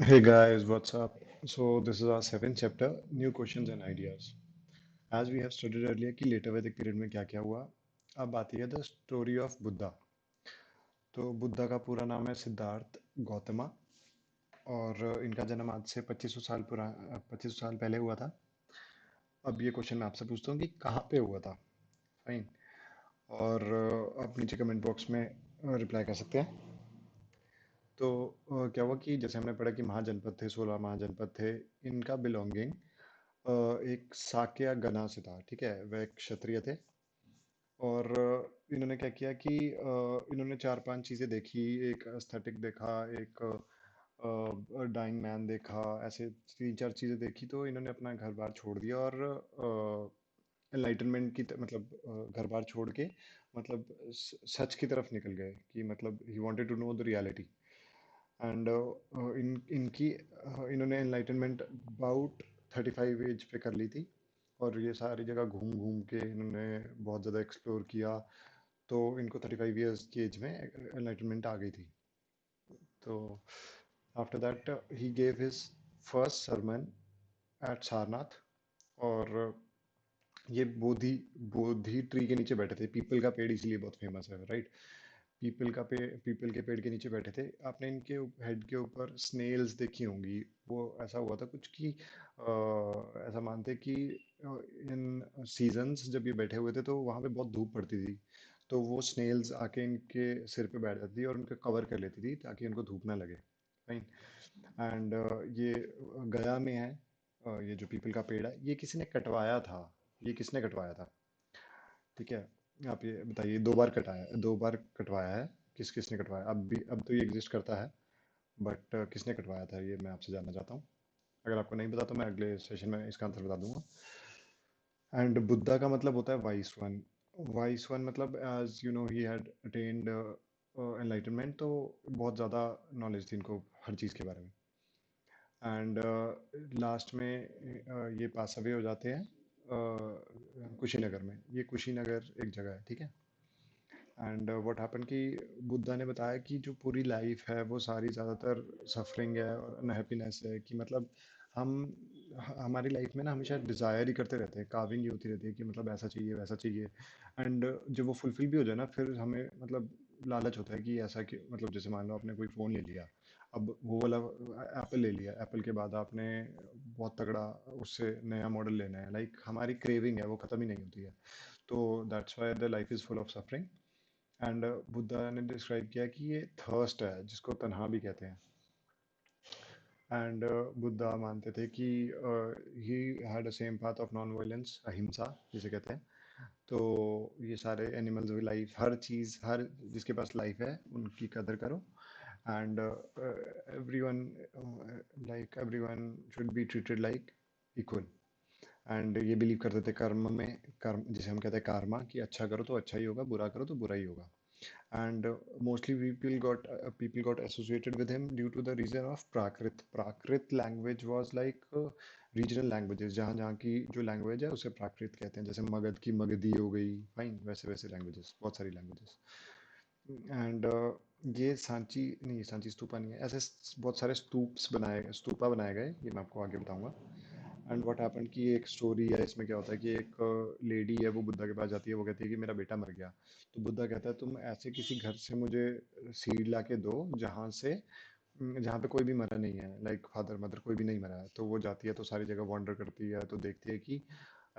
Hey guys, what's up? So this is our seventh chapter, new questions and ideas. As we have studied earlier कि later Vedic period में क्या क्या हुआ, अब आती है द स्टोरी ऑफ बुद्धा। तो बुद्धा का पूरा नाम है सिद्धार्थ गौतमा और इनका जन्म आज से 2500 साल पहले हुआ था। अब ये क्वेश्चन मैं आपसे पूछता हूँ कि कहाँ पे हुआ था। फाइन। और आप नीचे कमेंट बॉक्स में रिप्लाई कर सकते हैं। तो क्या हुआ कि जैसे हमने पढ़ा कि महाजनपद थे, 16 महाजनपद थे। इनका बिलोंगिंग एक साक्य गना से था। ठीक है, वह एक क्षत्रिय थे। और इन्होंने क्या किया कि इन्होंने चार पांच चीजें देखी। एक एस्थेटिक देखा, एक डाइंग मैन देखा, ऐसे तीन चार चीजें देखी। तो इन्होंने अपना घर बार छोड़ दिया और एनलाइटनमेंट मतलब घर बार छोड़ के मतलब सच की तरफ निकल गए कि मतलब ही wanted to know the reality. And इन्होंने एनलाइटनमेंट अबाउट 35 एज पे कर ली थी। और ये सारी जगह घूम घूम के इन्होंने बहुत ज़्यादा एक्सप्लोर किया। तो इनको 35 ईयर्स की एज में एनलाइटनमेंट आ गई थी। तो after that he gave his first sermon at Sarnath. और ये बोधि बोधि ट्री के नीचे बैठे थे। पीपल का पेड़ इसलिए बहुत फेमस है, राइट। पीपल के पेड़ के नीचे बैठे थे। आपने इनके हेड के ऊपर स्नेल्स देखी होंगी। वो ऐसा हुआ था कुछ कि ऐसा मानते कि इन सीजन्स जब ये बैठे हुए थे तो वहां पे बहुत धूप पड़ती थी। तो वो स्नेल्स आके इनके सिर पे बैठ जाती थी और उनको कवर कर लेती थी ताकि इनको धूप ना लगे। फाइन। एंड ये गया में है। ये जो पीपल का पेड़ है ये किसी ने कटवाया था। ये किसने कटवाया था? ठीक है, आप ये बताइए। दो बार कटवाया है। किस किसने कटवाया? अब भी, अब तो ये एग्जिस्ट करता है। बट किसने कटवाया था ये मैं आपसे जानना चाहता हूँ। अगर आपको नहीं पता तो मैं अगले सेशन में इसका आंसर बता दूंगा। एंड बुद्धा का मतलब होता है वाइस वन। वाइस वन मतलब as you know he had attend enlightenment. तो बहुत ज़्यादा नॉलेज थी इनको हर चीज़ के बारे में। एंड लास्ट में ये पास अवे हो जाते हैं कुशीनगर में। ये कुशीनगर एक जगह है, ठीक है। एंड व्हाट हैपन कि बुद्धा ने बताया कि जो पूरी लाइफ है वो सारी ज़्यादातर सफरिंग है और अनहैप्पीनेस है। कि मतलब हम हमारी लाइफ में ना हमेशा डिज़ायर ही करते रहते हैं, काविंग ही होती रहती है कि मतलब ऐसा चाहिए वैसा चाहिए। एंड जब वो फुलफिल भी हो जाए ना फिर हमें मतलब लालच होता है कि ऐसा कि मतलब जैसे मान लो आपने कोई फ़ोन ले लिया। अब वो वाला एप्पल ले लिया, एप्पल के बाद आपने बहुत तगड़ा उससे नया मॉडल लेना है। लाइक हमारी क्रेविंग है वो ख़त्म ही नहीं होती है। तो that's why the life is full of suffering. And Buddha ने डिस्क्राइब किया कि ये थर्स्ट है जिसको तन्हा भी कहते हैं। एंड बुद्धा मानते थे कि he had a same path of non violence, अहिंसा जिसे कहते हैं। तो ये सारे एनिमल्स भी, लाइफ, हर चीज़, हर जिसके पास लाइफ है उनकी कदर करो। And everyone, like everyone should be treated like equal. And ये बिलीव करते थे कर्म में। कर्म जिसे हम कहते हैं karma, कि अच्छा करो तो अच्छा ही होगा, बुरा करो तो बुरा ही होगा। And mostly people got associated with him due to the reason of Prakrit. Prakrit language was like regional languages। जहाँ जहाँ की जो लैंग्वेज है उसे प्राकृत कहते हैं। जैसे मगध की मगधी हो गई, फाइन, वैसे वैसे लैंग्वेजेस, बहुत सारी लैंग्वेजेस। एंड ये सांची नहीं, सांची स्तूपा नहीं है, ऐसे बहुत सारे स्तूपा बनाए गए। ये मैं आपको आगे बताऊंगा। एंड व्हाट हैपन कि एक स्टोरी है इसमें। क्या होता है कि एक लेडी है वो बुद्धा के पास जाती है। वो कहती है कि मेरा बेटा मर गया। तो बुद्धा कहता है तुम ऐसे किसी घर से मुझे सीड ला के दो जहाँ पे कोई भी मरा नहीं है, लाइक फादर मदर कोई भी नहीं मरा है। तो वो जाती है तो सारी जगह वॉन्डर करती है तो देखती है कि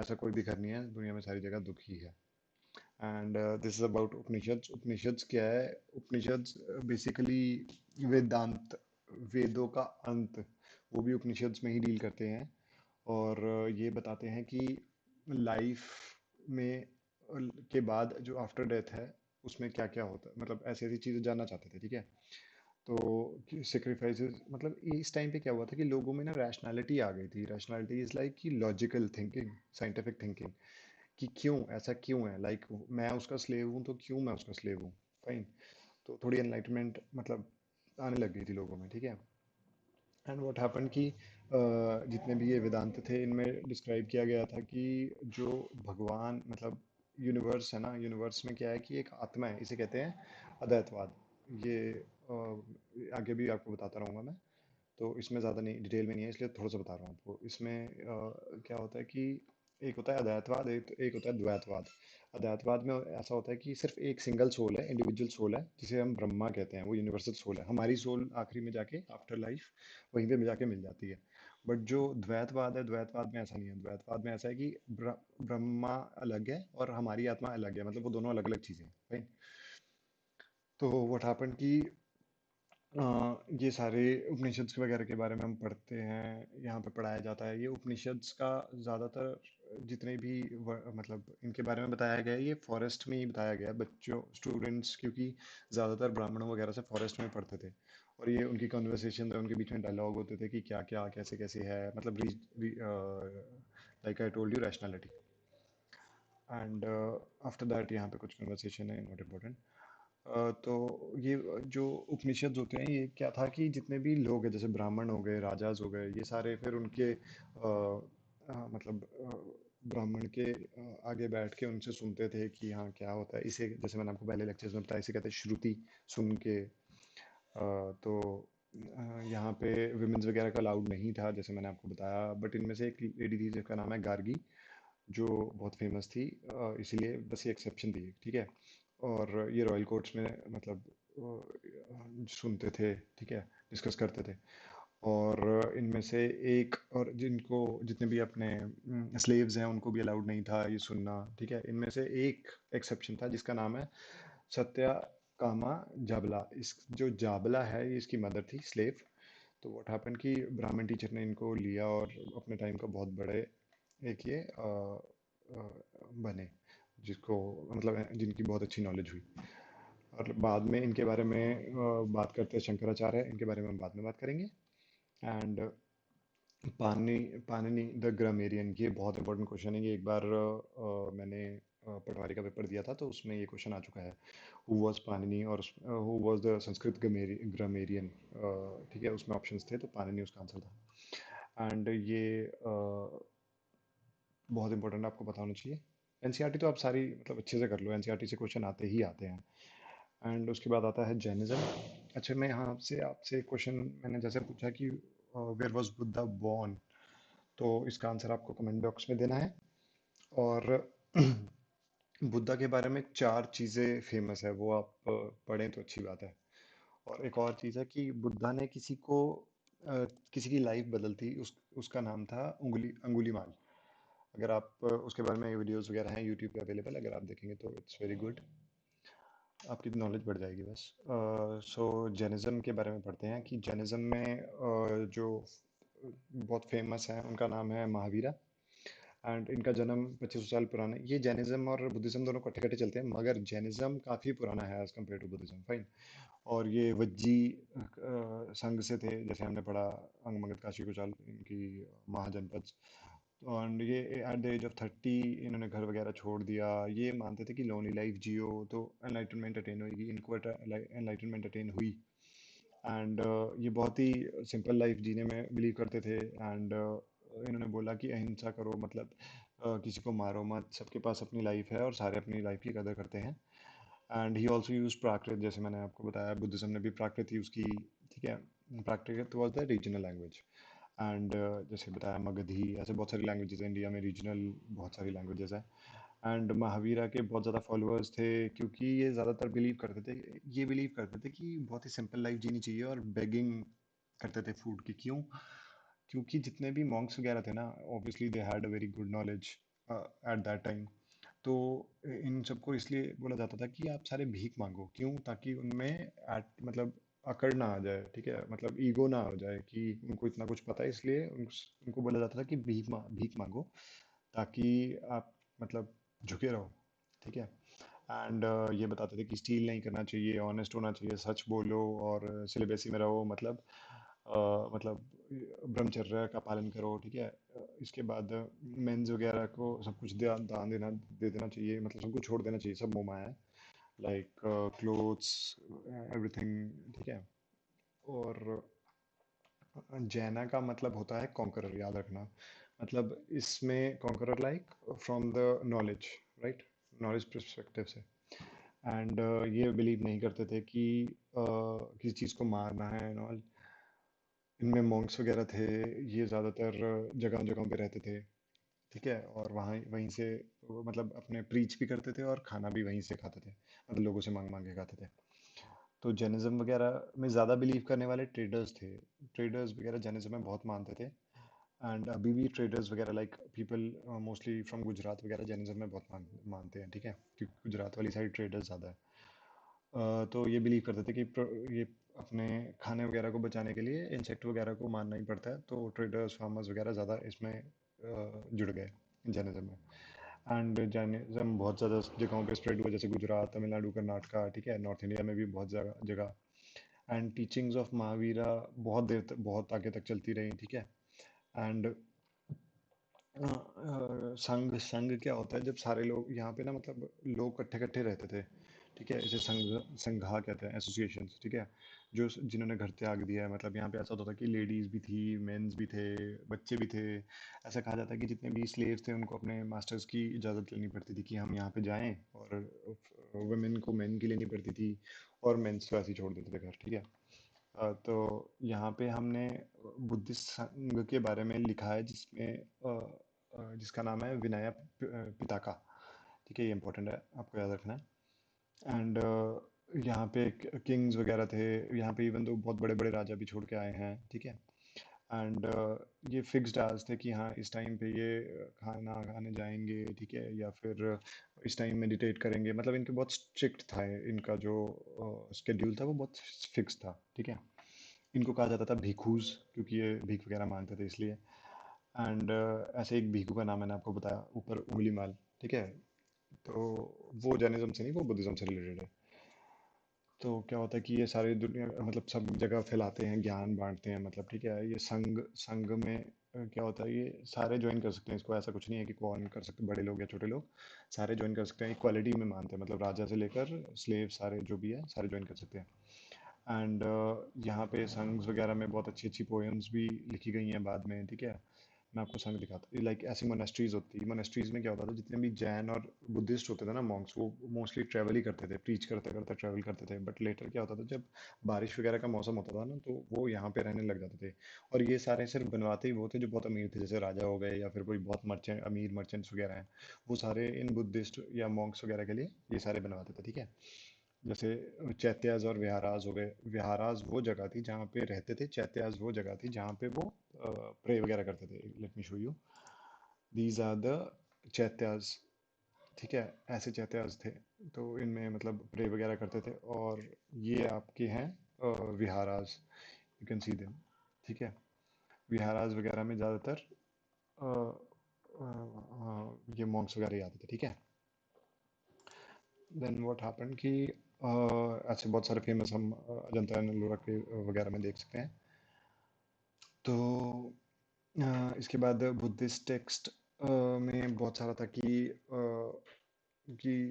ऐसा कोई भी घर नहीं है दुनिया में, सारी जगह दुख ही है। And this is about Upanishads. Upanishads क्या है? उपनिषद्स बेसिकली वेदांत, वेदों का अंत, वो भी उपनिषद्स में ही डील करते हैं। और ये बताते हैं कि लाइफ में के बाद जो आफ्टर डेथ है उसमें क्या क्या होता है। मतलब ऐसी ऐसी चीज़ें जानना चाहते थे, ठीक है। तो सेक्रीफाइसेस मतलब इस टाइम पे क्या हुआ था कि लोगों में ना रैशनैलिटी आ गई थी। रैशनैलिटी इज लाइक कि लॉजिकल थिंकिंग, साइंटिफिक थिंकिंग, कि क्यों ऐसा क्यों है। लाइक मैं उसका स्लेव हूँ तो क्यों मैं उसका स्लेव हूँ। फाइन। तो थोड़ी एनलाइटमेंट मतलब आने लग गई थी लोगों में, ठीक है। एंड व्हाट हैपन कि जितने भी ये वेदांत थे इनमें डिस्क्राइब किया गया था कि जो भगवान मतलब यूनिवर्स है ना, यूनिवर्स में क्या है कि एक आत्मा है, इसे कहते हैं अद्वैतवाद। ये आगे भी आपको बताता रहूंगा मैं। तो इसमें ज़्यादा नहीं, डिटेल में नहीं है, इसलिए थोड़ा सा बता रहा हूँ आपको। इसमें क्या होता है कि एक होता है अद्वैतवाद, एक होता है द्वैतवाद। अद्वैतवाद में ऐसा होता है कि सिर्फ एक सिंगल सोल है, इंडिविजुअल सोल है, जिसे हम ब्रह्मा कहते हैं, वो यूनिवर्सल सोल है। हमारी सोल आखिरी में जाके आफ्टर लाइफ वहीं पे जाके मिल जाती है। बट जो द्वैतवाद है, द्वैतवाद में ऐसा नहीं है। द्वैतवाद में ऐसा है कि ब्रह्मा अलग है और हमारी आत्मा अलग है, मतलब वो दोनों अलग अलग चीज़ें हैं, राइट। तो व्हाट हैपन कि ये सारे उपनिषद्स वगैरह के बारे में हम पढ़ते हैं, यहाँ पे पढ़ाया जाता है। ये उपनिषद्स का ज़्यादातर जितने भी मतलब इनके बारे में बताया गया है, ये फॉरेस्ट में ही बताया गया है बच्चों, स्टूडेंट्स, क्योंकि ज़्यादातर ब्राह्मणों वगैरह से फॉरेस्ट में पढ़ते थे। और ये उनकी कन्वर्सेशन, उनके बीच में डायलॉग होते थे कि क्या क्या कैसे कैसे है, मतलब like I told you, rationality. And after that यहाँ पे कुछ कन्वर्सेशन है, नॉट इम्पोर्टेंट। तो ये जो उपनिषद होते हैं, ये क्या था कि जितने भी लोग हैं, जैसे ब्राह्मण हो गए, राजाज हो गए, ये सारे फिर उनके मतलब ब्राह्मण के आगे बैठ के उनसे सुनते थे कि हाँ क्या होता है इसे, जैसे मैंने आपको पहले लेक्चर्स में बताया, इसे कहते हैं श्रुति। सुन के तो यहाँ पे विमेंस वगैरह का अलाउड नहीं था, जैसे मैंने आपको बताया। बट इनमें से एक लेडी थी जिसका नाम है गार्गी, जो बहुत फेमस थी, इसीलिए बस ये एक्सेप्शन थी, ठीक है। और ये रॉयल कोर्ट्स में मतलब सुनते थे, ठीक है, डिस्कस करते थे। और इनमें से एक, और जिनको जितने भी अपने स्लेव्स हैं उनको भी अलाउड नहीं था ये सुनना, ठीक है। इनमें से एक एक्सेप्शन था जिसका नाम है सत्या कामा जाबला। इस जो जाबला है, ये इसकी मदर थी, स्लेव। तो व्हाट हैपन कि ब्राह्मण टीचर ने इनको लिया और अपने टाइम का बहुत बड़े एक ये बने, जिसको मतलब जिनकी बहुत अच्छी नॉलेज हुई। और बाद में इनके बारे में बात करते हैं, शंकराचार्य, इनके बारे में हम बाद में बात करेंगे। एंड पानी पाणिनि द ग्रामेरियन, ये बहुत इंपॉर्टेंट क्वेश्चन है। ये एक बार मैंने पटवारी का पेपर दिया था, तो उसमें ये क्वेश्चन आ चुका है, हु वाज पाणिनि, और who was the Sanskrit grammarian, ठीक है। उसमें ऑप्शंस थे, तो पाणिनि उसका आंसर था। एंड ये बहुत इंपॉर्टेंट, आपको पता होना चाहिए। एनसीईआरटी तो आप सारी मतलब अच्छे से कर लो, एनसीईआरटी से क्वेश्चन आते ही आते हैं। एंड उसके बाद आता है जैनिज्म। अच्छा, मैं यहाँ आपसे आपसे क्वेश्चन मैंने जैसे पूछा कि वेयर वाज बुद्धा बॉर्न, तो इसका आंसर आपको कमेंट बॉक्स में देना है। और बुद्धा के बारे में चार चीज़ें फेमस है, वो आप पढ़ें तो अच्छी बात है। और एक और चीज़ है कि बुद्धा ने किसी को किसी की लाइफ बदल थी, उसका नाम था अंगुलीमाल। अगर आप उसके बारे में वीडियोस वगैरह हैं यूट्यूब पे अवेलेबल, अगर आप देखेंगे तो इट्स वेरी गुड, आपकी नॉलेज बढ़ जाएगी बस। सो जैनिज़्म के बारे में पढ़ते हैं कि जैनिज़्म में जो बहुत फेमस है उनका नाम है महावीरा। एंड इनका जन्म 2500 साल पुराना है। ये जैनिज्म और बुद्धिज्म दोनों कट्ठे कट्ठे चलते हैं, मगर जैनिज्म काफ़ी पुराना है as compare to Buddhism, fine. और ये वज्जी संघ से थे, जैसे हमने पढ़ा, अंगमगत काशी कुचाल इनकी महाजनपद। और ये एट द एज ऑफ 30 इन्होंने घर वगैरह छोड़ दिया। ये मानते थे कि लोनली लाइफ जियो तो एनलाइटनमेंट अटेन होगी, इनको एनलाइटनमेंट अटेन हुई। एंड ये बहुत ही सिंपल लाइफ जीने में बिलीव करते थे। एंड इन्होंने बोला कि अहिंसा करो, मतलब किसी को मारो मत, सबके पास अपनी लाइफ है और सारे अपनी लाइफ की कदर करते हैं। एंड ही ऑल्सो यूज प्राकृत, जैसे मैंने आपको बताया बुद्धिज्म ने भी प्राकृत यूज़ की, ठीक है। Prakrit was the regional language. And जैसे बताया मगधी, ऐसे बहुत सारी लैंग्वेजेस हैं इंडिया में, रीजनल बहुत सारी लैंग्वेजेस हैं। एंड महावीरा के बहुत ज़्यादा फॉलोअर्स थे, क्योंकि ये ज़्यादातर बिलीव करते थे, ये बिलीव करते थे कि बहुत ही सिंपल लाइफ जीनी चाहिए, और बेगिंग करते थे फूड की। क्यों? क्योंकि जितने भी मॉन्क्स वगैरह थे ना, obviously they had a very good knowledge at that time. तो इन सबको इसलिए बोला जाता था कि आप सारे भीख मांगो। क्यों? ताकि उनमें मतलब अकड़ ना आ जाए, ठीक है, मतलब ईगो ना हो जाए कि उनको इतना कुछ पता है, इसलिए उनको बोला जाता था कि भीख मांगो, ताकि आप मतलब झुके रहो, ठीक है। एंड ये बताते थे कि स्टील नहीं करना चाहिए, ऑनेस्ट होना चाहिए, सच बोलो, और सिलिबेसी में रहो, मतलब ब्रह्मचर्य का पालन करो, ठीक है। इसके बाद मेंस वगैरह को सब कुछ दान देना दे देना चाहिए, मतलब सब कुछ छोड़ देना चाहिए, सब मोह माया है, लाइक क्लोथ्स, एवरीथिंग, ठीक है। और जैना का मतलब होता है कॉन्करर, याद रखना। मतलब इसमें conqueror like from the knowledge, right, knowledge perspective से। एंड ये बिलीव नहीं करते थे कि किसी चीज़ को मारना है एंड ऑल। इनमें मॉन्क्स वगैरह थे, ये ज़्यादातर जगह जगहों पे रहते थे, ठीक है, और वहाँ वहीं से वो मतलब अपने प्रीच भी करते थे और खाना भी वहीं से खाते थे, मतलब लोगों से मांग मांग के खाते थे। तो जैनिज्म वगैरह में ज़्यादा बिलीव करने वाले ट्रेडर्स थे। ट्रेडर्स वगैरह जैनिज्म में बहुत मानते थे। एंड अभी भी ट्रेडर्स वगैरह like people mostly from Gujarat वगैरह जैनिज्म में बहुत मानते हैं, ठीक है, क्योंकि गुजरात वाली साइड ट्रेडर्स ज़्यादा है। तो ये बिलीव करते थे कि ये अपने खाने वगैरह को बचाने के लिए इंसेक्ट वगैरह को मारना ही पड़ता है, तो ट्रेडर्स फार्मर्स वगैरह ज़्यादा इसमें जुड़ गए जैनिज्म में। एंड जैनिज्म बहुत ज़्यादा जगहों पे स्प्रेड हुआ, जैसे गुजरात, तमिलनाडु, कर्नाटका, ठीक है, नॉर्थ इंडिया में भी बहुत जगह जगह। एंड टीचिंग्स ऑफ महावीरा बहुत देर तक, बहुत आगे तक चलती रही, ठीक है। एंड संघ संघ क्या होता है, जब सारे लोग यहाँ पे ना, मतलब लोग इकट्ठे इकट्ठे रहते थे, ठीक है, इसे संघ संघा कहते हैं, एसोसिएशन, ठीक है, जो जिन्होंने घर त्याग दिया है, मतलब यहाँ पे ऐसा होता था कि लेडीज भी थी, मेंस भी थे, बच्चे भी थे। ऐसा कहा जाता है कि जितने भी स्लेव्स थे उनको अपने मास्टर्स की इजाज़त लेनी पड़ती थी कि हम यहाँ पे जाएं, और वुमेन को मेन की लेनी पड़ती थी, और मेंस को ऐसे ही छोड़ देते थे घर, ठीक है। तो यहाँ पे हमने बुद्धिस्ट संघ के बारे में लिखा है, जिसमें जिसका नाम है विनय पिताका, ठीक है, ये इंपॉर्टेंट है, आपको याद रखना है। एंड यहाँ पे किंग्स वगैरह थे, यहाँ पे इवन तो बहुत बड़े बड़े राजा भी छोड़ के आए हैं, ठीक है। एंड ये फिक्स्ड आवर्स थे कि हाँ इस टाइम पे ये खाना खाने जाएंगे, ठीक है, या फिर इस टाइम मेडिटेट करेंगे, मतलब इनके बहुत स्ट्रिक्ट था, इनका जो स्केड्यूल था वो बहुत फिक्स था, ठीक है। इनको कहा जाता था भिखूज, क्योंकि ये भीख वगैरह मांगते थे इसलिए। एंड ऐसे एक भिखू का नाम मैंने आपको बताया ऊपर, उंगली माल, ठीक है। तो वो जैनिज्म से नहीं, वो बुद्धिज्म से रिलेटेड है। तो क्या होता है कि ये सारी दुनिया, मतलब सब जगह फैलाते हैं, ज्ञान बांटते हैं, मतलब ठीक है, ये संघ संघ में क्या होता है, ये सारे ज्वाइन कर सकते हैं इसको, ऐसा कुछ नहीं है कि कौन कर सकते, बड़े लोग या छोटे लोग, सारे ज्वाइन कर सकते हैं, इक्वालिटी में मानते हैं, मतलब राजा से लेकर स्लेव सारे जो भी है सारे ज्वाइन कर सकते हैं। एंड यहाँ पे संग्स वगैरह में बहुत अच्छी अच्छी पोएम्स भी लिखी गई हैं बाद में, ठीक है। मैं आपको संग दिखाता, लाइक ऐसी मोनेस्ट्रीज होती, मोनेस्ट्रीज में क्या होता था, जितने भी जैन और बुद्धिस्ट होते थे ना मॉन्क्स, वो मोस्टली ट्रैवल ही करते थे, प्रीच करते करते ट्रैवल करते थे। बट लेटर क्या होता था, जब बारिश वगैरह का मौसम होता था ना, तो वो यहाँ पे रहने लग जाते थे। और ये सारे सिर्फ बनवाते ही वो थे जो बहुत अमीर थे, जैसे राजा हो गए या फिर कोई बहुत मर्चेंट, अमीर मर्चेंट्स वगैरह हैं, वो सारे इन बुद्धिस्ट या मॉन्क्स वगैरह के लिए ये सारे बनवाते थे, ठीक है। जैसे चैत्याज और विहाराज हो गए। विहाराज वो जगह थी जहाँ पे रहते थे, चैत्याज वो जगह थी जहाँ पे वो प्रे वगैरह करते थे। Let me show you, these are the chaityas, ठीक है, ऐसे चैत्याज थे। तो इनमें मतलब प्रे वगैरह करते थे। और ये आपके हैं viharas, you can see them, ठीक है। विहाराज वगैरह में ज़्यादातर ये मॉन्क्स वगैरह ही आते थे, ठीक है। देन व्हाट हैपन कि ऐसे बहुत सारे फेमस हम अजंता एलोरा के वगैरह में देख सकते हैं। तो इसके बाद बुद्धिस्ट टेक्स्ट में बहुत सारा था कि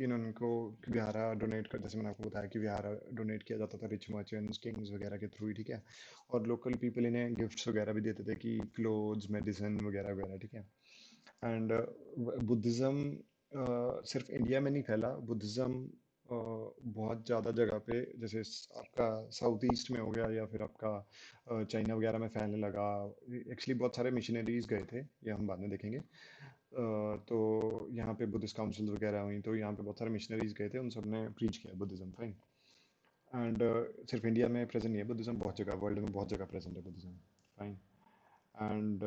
इन्होंने को विहारा डोनेट कर, जैसे मैंने आपको बताया कि विहारा डोनेट किया जाता था रिच मर्चेंट्स, किंग्स वगैरह के थ्रू ही, ठीक है। और लोकल पीपल इन्हें गिफ्ट्स वगैरह भी देते थे कि क्लोथ्स, मेडिसिन वगैरह वगैरह, ठीक है। एंड बुद्धिज़्म सिर्फ इंडिया में नहीं फैला, बुद्धिज़्म बहुत ज़्यादा जगह पे, जैसे आपका साउथ ईस्ट में हो गया, या फिर आपका चाइना वगैरह में फैलने लगा। एक्चुअली बहुत सारे मिशनरीज गए थे, ये हम बाद में देखेंगे। तो यहाँ पे बुद्धिस्ट काउंसिल्स वगैरह हुई, तो यहाँ पे बहुत सारे मिशनरीज गए थे, उन सब ने प्रीच किया बुद्धिज़्म, फाइन। एंड सिर्फ इंडिया में प्रेजेंट नहीं है बुद्धिज़्म, बहुत जगह वर्ल्ड में बहुत जगह प्रेजेंट है बुद्धिज़्म, फाइन। एंड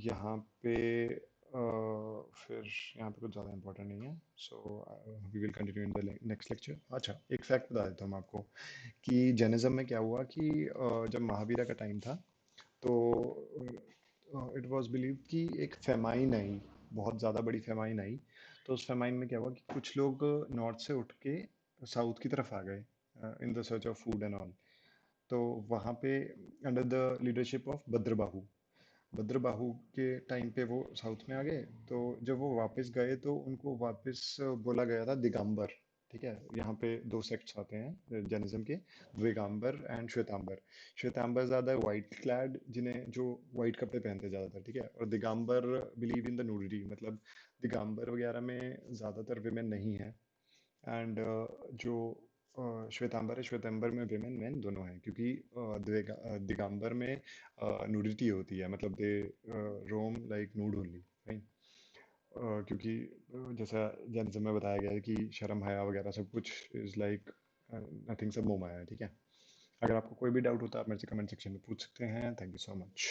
यहाँ पे फिर यहाँ पे कुछ ज़्यादा इंपॉर्टेंट नहीं है, so we will continue in the next lecture. अच्छा, एक फैक्ट बता देता हूँ मैं आपको कि जैनिज्म में क्या हुआ कि जब महावीरा का टाइम था, तो इट वाज बिलीव कि एक फेमाइन आई, बहुत ज़्यादा बड़ी फेमाइन आई। तो उस फेमाइन में क्या हुआ कि कुछ लोग नॉर्थ से उठ के साउथ की तरफ आ गए in the search of food and all. तो वहाँ पे under the leadership of Bhadrabahu, Bhadrabahu के टाइम पे वो साउथ में आ गए। तो जब वो वापस गए तो उनको वापस बोला गया था दिगंबर, ठीक है। यहाँ पे दो सेक्ट्स आते हैं जैनिज्म के, द्विगांबर एंड श्वेतांबर। श्वेतांबर ज़्यादा वाइट क्लैड, जिन्हें जो वाइट कपड़े पहनते हैं ज़्यादातर, ठीक है। और दिगंबर बिलीव इन द नूडिटी, मतलब दिगंबर वगैरह में ज़्यादातर विमेन नहीं है। एंड जो श्वेतांबर है, श्वेतांबर में विमेन मेन दोनों हैं, क्योंकि दिगंबर में नुडिटी होती है, मतलब दे रोम लाइक नूड ओनली, राइट। क्योंकि जैसा जैनिज्म में बताया गया है कि शर्म हया वगैरह सब कुछ इज लाइक नथिंग, सब मोह माया है, ठीक है। अगर आपको कोई भी डाउट होता है आप मेरे से कमेंट सेक्शन में पूछ सकते हैं। Thank you so much.